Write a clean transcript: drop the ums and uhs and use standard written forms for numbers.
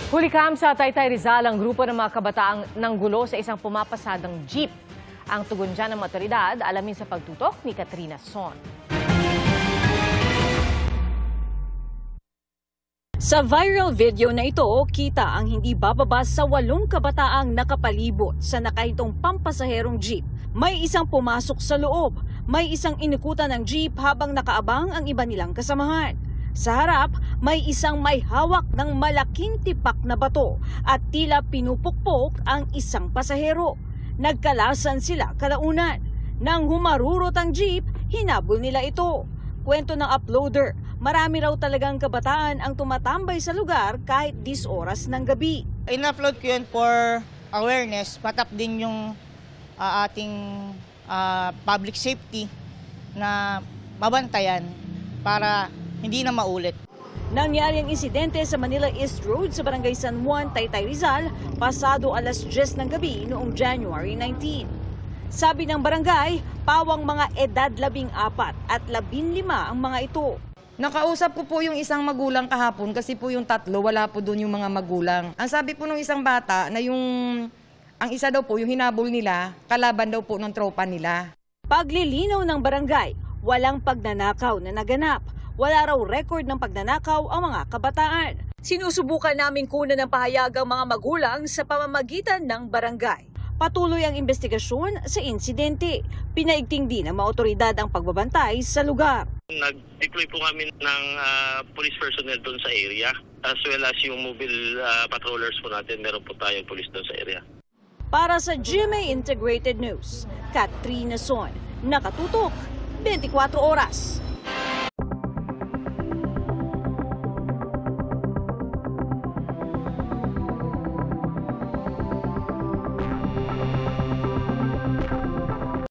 Hulikam sa Taytay Rizal ang grupo ng mga kabataang nanggulo sa isang pumapasadang jeep. Ang tugon dyan ng mga otoridad, alamin sa pagtutok ni Katrina Son. Sa viral video na ito, kita ang hindi bababa sa 8 kabataang nakapalibot sa nakaitong pampasaherong jeep. May isang pumasok sa loob, may isang inukutan ng jeep habang nakaabang ang iba nilang kasamahan. Sa harap, may isang may hawak ng malaking tipak na bato at tila pinupukpok ang isang pasahero. Nagkalasan sila kalaunan. Nang humarurot ang jeep, hinabol nila ito. Kwento ng uploader, marami raw talagang kabataan ang tumatambay sa lugar kahit 10 oras ng gabi. In-upload ko yun for awareness, patap din yung ating public safety na mabantayan para hindi na maulit. Nangyari ang insidente sa Manila East Road sa Barangay San Juan, Taytay Rizal, pasado alas 10 ng gabi noong January 19. Sabi ng barangay, pawang mga edad 14 at 15 ang mga ito. Nakausap ko po yung isang magulang kahapon kasi po yung tatlo, wala po doon yung mga magulang. Ang sabi po ng isang bata na ang isa daw po yung hinabol nila, kalaban daw po ng tropa nila. Paglilinaw ng barangay, walang pagnanakaw na naganap. Wala raw record ng pagnanakaw ang mga kabataan. Sinusubukan namin kunan ng pahayag ang mga magulang sa pamamagitan ng barangay. Patuloy ang investigasyon sa insidente. Pinaigting din ng mga otoridad ang pagbabantay sa lugar. Nag-deploy po kami ng police personnel doon sa area as well as yung mobile patrollers po natin. Meron po tayong police doon sa area. Para sa GMA Integrated News, Katrina Son, nakatutok 24 oras.